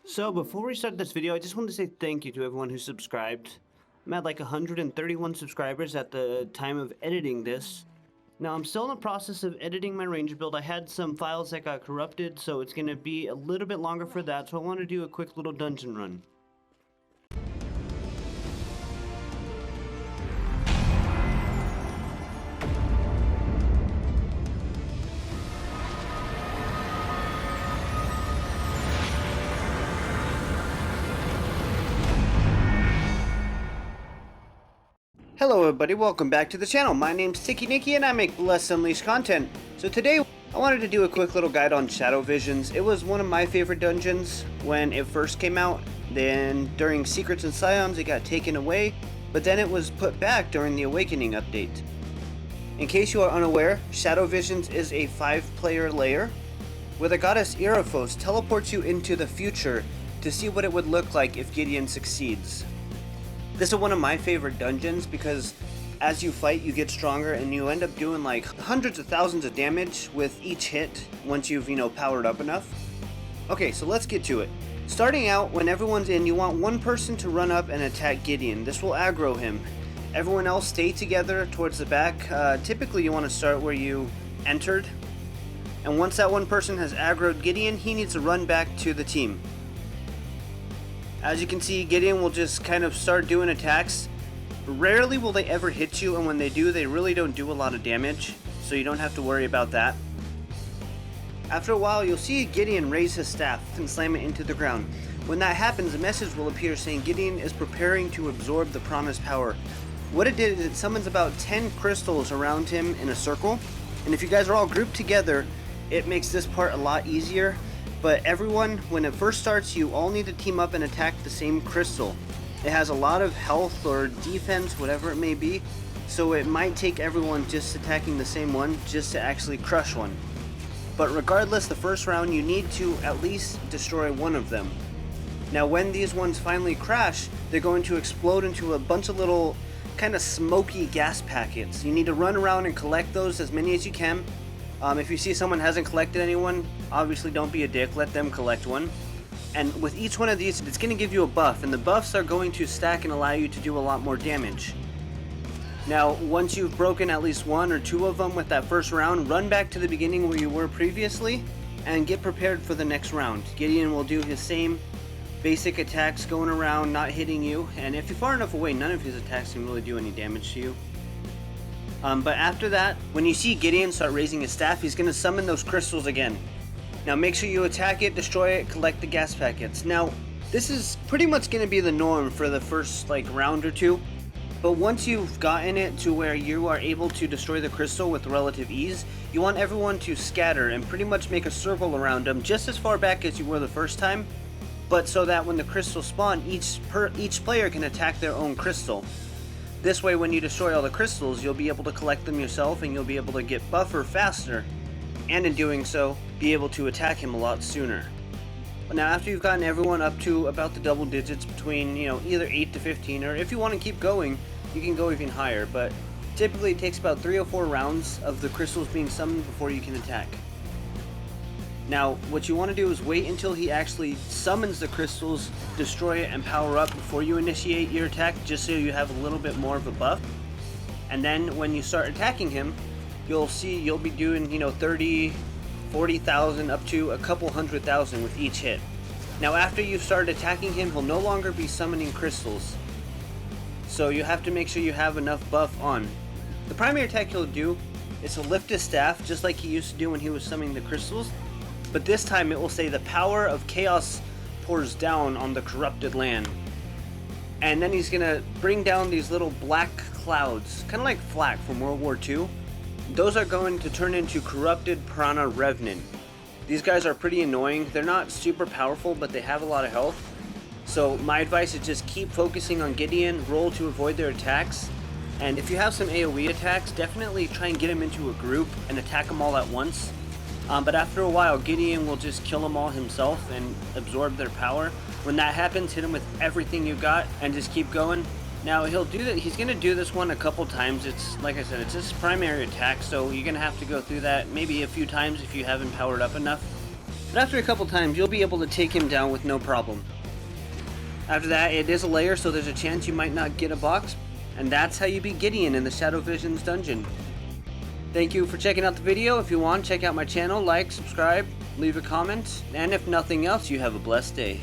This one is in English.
So before we start this video, I just wanted to say thank you to everyone who subscribed. I'm at like 131 subscribers at the time of editing this. Now I'm still in the process of editing my ranger build. I had some files that got corrupted, so it's going to be a little bit longer for that, so I want to do a quick little dungeon run. Hello everybody, welcome back to the channel. My name's Tiki Nikki and I make Bless Unleashed content. So today I wanted to do a quick little guide on Shadow Visions. It was one of my favorite dungeons when it first came out. Then during Secrets and Scions it got taken away, but then it was put back during the Awakening update. In case you are unaware, Shadow Visions is a 5-player lair where the Goddess Iraphos teleports you into the future to see what it would look like if Gideon succeeds. This is one of my favorite dungeons because as you fight you get stronger and you end up doing like hundreds of thousands of damage with each hit once you've, powered up enough. Okay, so let's get to it. Starting out, when everyone's in, you want one person to run up and attack Gideon. This will aggro him. Everyone else stay together towards the back. Typically you want to start where you entered. And once that one person has aggroed Gideon, he needs to run back to the team. As you can see, Gideon will just kind of start doing attacks. Rarely will they ever hit you, and when they do, they really don't do a lot of damage, so you don't have to worry about that. After a while, you'll see Gideon raise his staff and slam it into the ground. When that happens, a message will appear saying Gideon is preparing to absorb the promised power. What it did is it summons about 10 crystals around him in a circle, and if you guys are all grouped together, it makes this part a lot easier. But everyone, when it first starts, you all need to team up and attack the same crystal. It has a lot of health or defense, whatever it may be, so it might take everyone just attacking the same one just to actually crush one. But regardless, the first round you need to at least destroy one of them. Now when these ones finally crash, they're going to explode into a bunch of little kind of smoky gas packets. You need to run around and collect those, as many as you can. If you see someone hasn't collected anyone, obviously don't be a dick, let them collect one. And with each one of these, it's going to give you a buff, and the buffs are going to stack and allow you to do a lot more damage. Now, once you've broken at least one or two of them with that first round, run back to the beginning where you were previously, and get prepared for the next round. Gideon will do his same basic attacks going around, not hitting you, and if you're far enough away, none of his attacks can really do any damage to you. But after that, when you see Gideon start raising his staff, he's going to summon those crystals again. Now make sure you attack it, destroy it, collect the gas packets. Now, this is pretty much going to be the norm for the first round or two. But once you've gotten it to where you are able to destroy the crystal with relative ease, you want everyone to scatter and pretty much make a circle around them just as far back as you were the first time. But so that when the crystals spawn, each player can attack their own crystal. This way, when you destroy all the crystals, you'll be able to collect them yourself and you'll be able to get buffer faster, and in doing so, be able to attack him a lot sooner. Now, after you've gotten everyone up to about the double digits between, either 8 to 15, or if you want to keep going, you can go even higher, but typically it takes about 3 or 4 rounds of the crystals being summoned before you can attack. Now, what you want to do is wait until he actually summons the crystals, destroy it, and power up before you initiate your attack, just so you have a little bit more of a buff. And then when you start attacking him, you'll see you'll be doing, 30, 40,000 up to a couple 100,000 with each hit. Now, after you've started attacking him, he'll no longer be summoning crystals. So you have to make sure you have enough buff on. The primary attack he'll do is to lift his staff, just like he used to do when he was summoning the crystals. But this time it will say the power of chaos pours down on the corrupted land. And then he's going to bring down these little black clouds, kind of like flak from World War II. Those are going to turn into corrupted Piranha Revenant. These guys are pretty annoying. They're not super powerful, but they have a lot of health. So my advice is just keep focusing on Gideon, roll to avoid their attacks. And if you have some AoE attacks, definitely try and get them into a group and attack them all at once. But after a while, Gideon will just kill them all himself and absorb their power. When that happens, hit him with everything you got and just keep going. Now he'll do that. He's going to do this one a couple times. It's like I said, it's his primary attack, so you're going to have to go through that maybe a few times if you haven't powered up enough. But after a couple times, you'll be able to take him down with no problem. After that, it is a lair, so there's a chance you might not get a box, and that's how you beat Gideon in the Shadow Visions dungeon. Thank you for checking out the video. If you want, check out my channel, like, subscribe, leave a comment, and if nothing else, you have a blessed day.